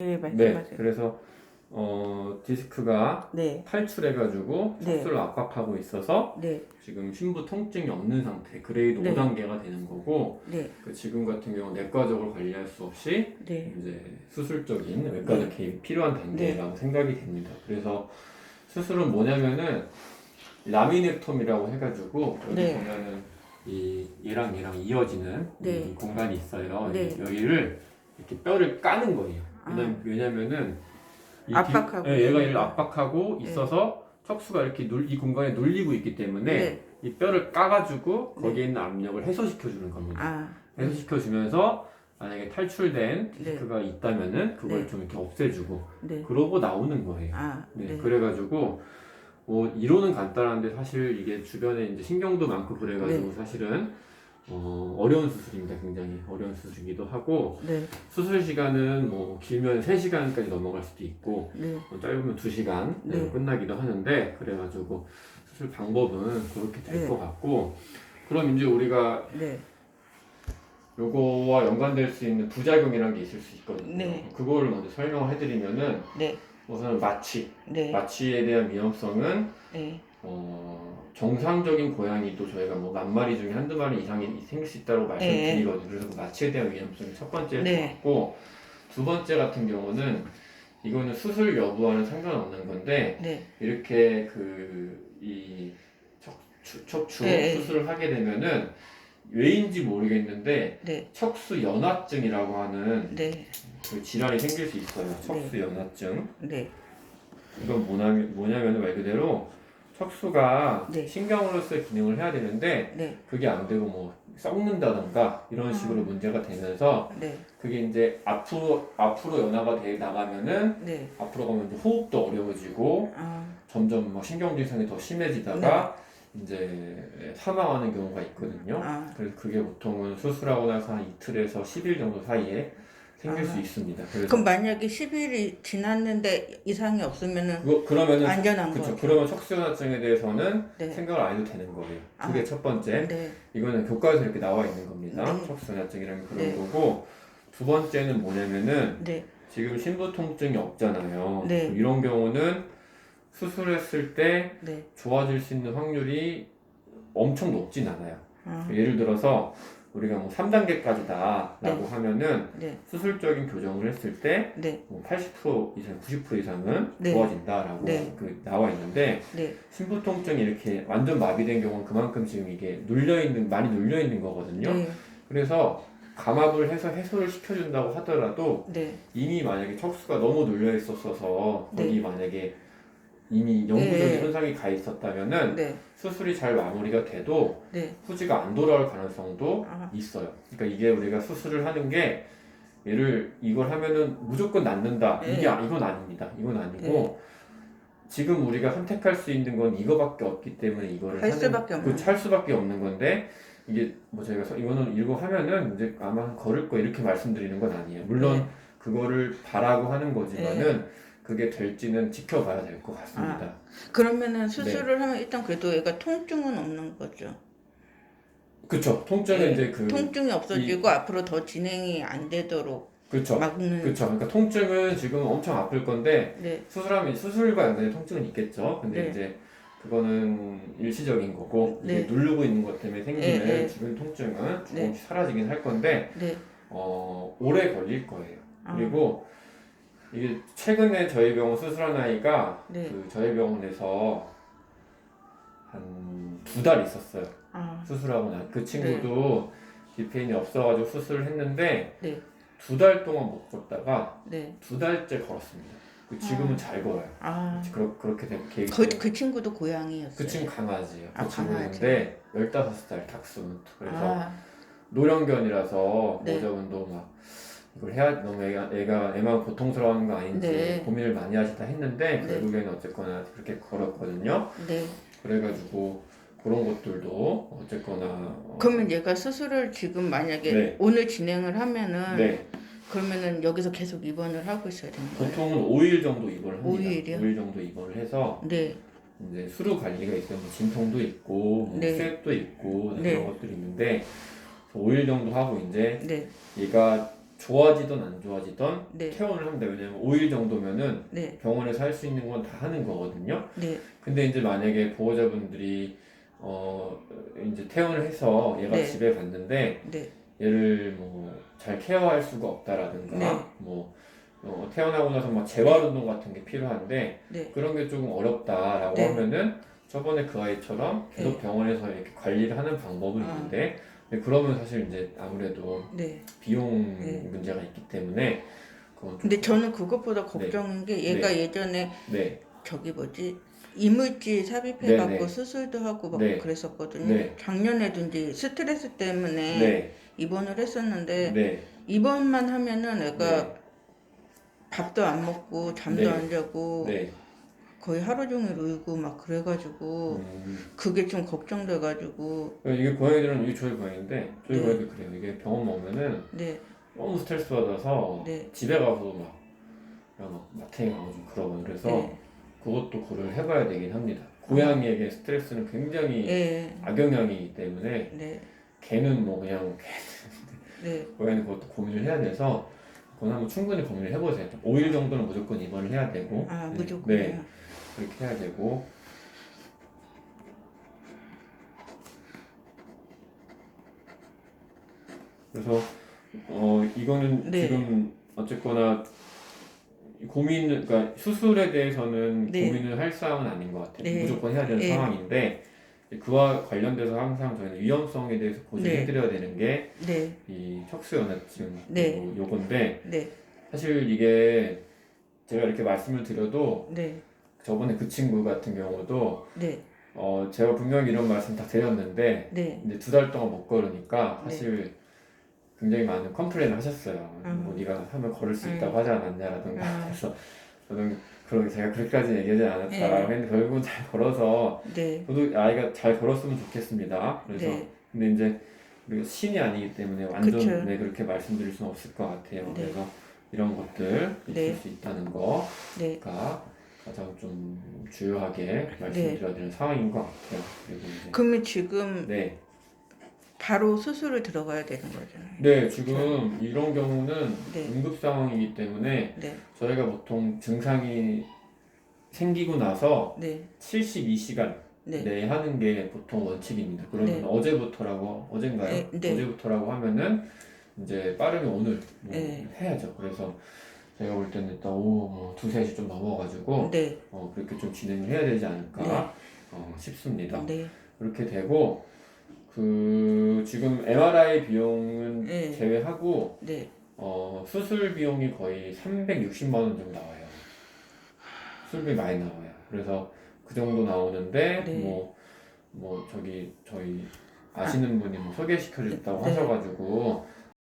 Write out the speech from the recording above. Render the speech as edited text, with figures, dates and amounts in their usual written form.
네, 네, 말씀하세요. 그래서 디스크가 네, 탈출해가지고 네, 척수를 압박하고 있어서 네, 지금 심부 통증이 없는 상태, 그레이드 네, 5단계가 되는 거고, 네, 그 지금 같은 경우 내과적으로 관리할 수 없이 네, 이제 수술적인 외과적 네, 개입이 필요한 네, 단계라고 생각이 됩니다. 그래서 수술은 뭐냐면은 라미넥tom이라고 해가지고 여기 네, 보면은 얘랑 이어지는 이 네, 공간이 있어요. 네. 여기를 이렇게 뼈를 까는 거예요. 아, 왜냐면은 압박하고 얘가 얘를 있으니까. 압박하고 네, 있어서 척수가 이렇게 이 공간에 눌리고 있기 때문에 네, 이 뼈를 까가지고 네. 거기에 있는 압력을 해소시켜 주는 겁니다. 아, 네, 해소시켜 주면서 만약에 탈출된 네, 디스크가 있다면은 그걸 네, 좀 이렇게 없애주고 네. 그러고 나오는 거예요. 아, 네, 네, 그래가지고 뭐 이론은 간단한데 사실 이게 주변에 이제 신경도 많고 그래가지고 네, 사실은 어려운 수술입니다. 굉장히 어려운 수술이기도 하고 네, 수술 시간은 뭐 길면 3시간까지 넘어갈 수도 있고 네, 뭐 짧으면 2시간 네, 끝나기도 하는데 그래가지고 수술 방법은 그렇게 될 네, 것 같고 그럼 이제 우리가 네, 요거와 연관될 수 있는 부작용이라는 게 있을 수 있거든요. 네, 그거를 먼저 설명을 해드리면은 네, 우선 네, 마취에 대한 위험성은 네, 정상적인 고양이도 저희가 뭐 10,000마리 중에 한두 마리 이상이 생길 수 있다고 네, 말씀드리거든요. 그래서 그 마취에 대한 위험성이 첫 번째일 것 네, 같고 두 번째 같은 경우는 이거는 수술 여부와는 상관없는 건데 네, 이렇게 이 척추 네, 수술을 하게 되면은 왜인지 모르겠는데 네, 척수 연화증이라고 하는 네, 그 질환이 생길 수 있어요. 척수 연화증. 네, 이건 뭐냐면 말 그대로 척수가 네, 신경으로서의 기능을 해야 되는데 네, 그게 안 되고 뭐 썩는다던가 이런 식으로 문제가 되면서 네, 그게 이제 앞으로 연화가 돼 나가면은 네, 앞으로 가면 이제 호흡도 어려워지고 아, 점점 뭐 신경 증상이 더 심해지다가 이제 사망하는 경우가 있거든요. 아, 그래서 그게 보통은 수술하고 나서 한 이틀에서 10일 정도 사이에 생길 수 아. 있습니다. 그래서 그럼 만약에 10일이 지났는데 이상이 없으면은 그러면은 안전한 그쵸. 거죠? 그러면 척수연화증에 대해서는 네. 생각을 안 해도 되는 거예요. 그게 아, 첫 번째. 네, 이거는 교과서에 이렇게 나와 있는 겁니다. 네, 척수연화증이라는 그런 네, 거고 두 번째는 뭐냐면은 네, 지금 신부 통증이 없잖아요. 네, 이런 경우는 수술했을 때 네, 좋아질 수 있는 확률이 엄청 높진 않아요. 아, 예를 들어서 우리가 뭐 3단계까지다 네, 라고 하면은 네, 수술적인 교정을 했을 때 네, 뭐 80% 이상, 90% 이상은 네, 좋아진다라고 네, 나와 있는데 네, 심부 통증이 이렇게 완전 마비된 경우는 그만큼 지금 이게 많이 눌려 있는 거거든요. 네, 그래서 감압을 해서 해소를 시켜준다고 하더라도 네, 이미 만약에 척수가 너무 눌려 있었어서 거기 네, 만약에 이미 영구적인 네, 손상이 가 있었다면은 네, 수술이 잘 마무리가 돼도 네, 후지가 안 돌아올 가능성도 아, 있어요. 그러니까 이게 우리가 수술을 하는 게 이걸 하면은 무조건 낫는다. 네, 이건 아닙니다. 이건 아니고 지금 우리가 선택할 수 있는 건 이거밖에 없기 때문에 이거를 할 수밖에 없는. 할 수밖에 없는 건데 이게 뭐 저희가 이거는 이거 하면은 이제 아마 걸을 거 이렇게 말씀드리는 건 아니에요. 물론 네, 그거를 바라고 하는 거지만은 그게 될지는 지켜봐야 될 것 같습니다. 아, 그러면은 네. 수술을 하면 일단 그래도 얘가 통증은 없는 거죠. 그쵸. 통증은 네, 이제 통증이 없어지고 앞으로 더 진행이 안 되도록 그쵸. 막는. 그쵸. 그러니까 통증은 지금 엄청 아플 건데 네, 수술하면 수술과 연관된 통증은 있겠죠. 근데 네, 이제 그거는 일시적인 거고 이게 네, 누르고 있는 것 때문에 생기는 네, 주변 통증은 네, 조금씩 사라지긴 할 건데 네, 오래 걸릴 거예요. 아, 그리고 이게 최근에 저희 병원 수술한 아이가 네, 저희 병원에서 한 2달 있었어요. 아, 수술하고 난 그 친구도 디페인이 없어가지고 수술을 했는데 네, 2달 동안 못 걷다가 네, 2달째 걸었습니다. 지금은 잘 걸어요. 아, 그렇게 된 계획이 그 친구도 그 고양이였어요. 친구 강아지예요. 아, 그 강아지. 친구인데 15살 닥스훈트. 그래서 아, 노령견이라서 네, 모자분도 막 이걸 해야 너무 애만 고통스러워하는 거 아닌지 네, 고민을 많이 하시다 했는데 네, 결국에는 어쨌거나 그렇게 걸었거든요. 네. 그래가지고 그런 것들도 어쨌거나 그러면 얘가 수술을 지금 만약에 네. 오늘 진행을 하면은 네. 그러면은 여기서 계속 입원을 하고 있어야 되는 거예요? 보통은 5일 정도 입원을 합니다. 5일이요? 5일 정도 입원을 해서 네, 이제 수루 관리가 있어요. 뭐 진통도 있고, 뭐 네. 수액도 있고 네. 그런 것들이 있는데 5일 정도 하고 이제 네, 얘가 좋아지던 안 좋아지던 네. 퇴원을 합니다. 왜냐면 5일 정도면은 네. 병원에서 할 수 있는 건 다 하는 거거든요. 네. 근데 이제 만약에 보호자분들이 이제 퇴원을 해서 얘가 네. 집에 갔는데 네. 얘를 뭐 잘 케어할 수가 없다라든가 네. 뭐 태어나고 나서 막 재활운동 같은 게 필요한데 네. 그런 게 조금 어렵다라고 네. 하면은 저번에 그 아이처럼 계속 네. 병원에서 이렇게 관리를 하는 방법은 아. 있는데 근데 그러면 사실 이제 아무래도 네. 비용 네. 문제가 있기 때문에 그건 좀 근데 저는 그것보다 걱정인 게 얘가 네. 예전에 네. 저기 뭐지 이물질 삽입해갖고 네, 네. 수술도 하고 막 네. 그랬었거든요. 네. 작년에도 이제 스트레스 때문에 네. 입원을 했었는데 네. 입원만 하면은 애가 네. 밥도 안 먹고 잠도 네. 안 자고 네. 거의 하루 종일 울고 막 그래가지고 그게 좀 걱정돼가지고 이게 고양이들은 이게 저희 고양이인데 저희 네. 고양이도 그래요. 이게 병원 오면은 네. 너무 스트레스 받아서 네. 집에 가서 막 그냥 막 마탱이 가고 좀 그러고 그래서 네. 그것도 고려를 해봐야 되긴 합니다. 고양이에게 스트레스는 굉장히 네. 악영향이기 때문에 네. 걔는 뭐 그냥 네. 고양이는 그것도 고민을 해야 돼서 그건 한번 충분히 고민을 해보세요. 5일 정도는 무조건 입원을 해야 되고 아, 네. 무조건요. 네. 그렇게 해야 되고 그래서 이거는 네. 지금 어쨌거나 그러니까 수술에 대해서는 네. 고민을 할 사항은 아닌 것 같아요. 네. 무조건 해야 되는 네. 상황인데 그와 관련돼서 항상 저희는 위험성에 대해서 고지를 네. 해드려야 되는 게 네. 이 척수연화증 네. 요건데 네. 사실 이게 제가 이렇게 말씀을 드려도 네. 저번에 그 친구 같은 경우도 네. 제가 분명히 이런 말씀 다 드렸는데 네. 이제 2달 동안 못 걸으니까 사실 굉장히 많은 컴플레인을 하셨어요. 뭐 네가 하면 걸을 수 있다고 하지 않았냐라든가 그래서 저는 제가 그렇게까지 얘기하지 않았다라고 했는데 결국은 잘 걸어서 네. 저도 아이가 잘 걸었으면 좋겠습니다. 그래서 네. 근데 이제 우리가 신이 아니기 때문에 완전 그쵸. 그렇게 말씀드릴 수는 없을 것 같아요. 네. 그래서 이런 것들 있을 네. 수 있다는 거가 네. 가장 좀 주요하게 말씀드려야 되는 상황인 것 같아요. 그리고 이제 그러면 지금 네. 바로 수술을 들어가야 되는 거잖아요. 네, 지금 이런 경우는 네. 응급 상황이기 때문에 네. 저희가 보통 증상이 생기고 나서 네. 72시간 네. 내에 하는 게 보통 원칙입니다. 그러면 네. 어젠가요? 네, 네. 어제부터라고 하면은 이제 빠르면 오늘 뭐 네. 해야죠. 그래서 제가 볼 때는 일단 오후 2, 3시 좀 넘어가지고 네. 그렇게 좀 진행을 해야 되지 않을까 싶습니다. 네. 그렇게 되고 지금 MRI 비용은 네. 제외하고 네. 수술 비용이 거의 360만 원 정도 나와요. 수술비 많이 나와요. 그래서 그 정도 나오는데 네. 뭐 저기 저희 아시는 분이 뭐 소개시켜줬다고 네. 하셔가지고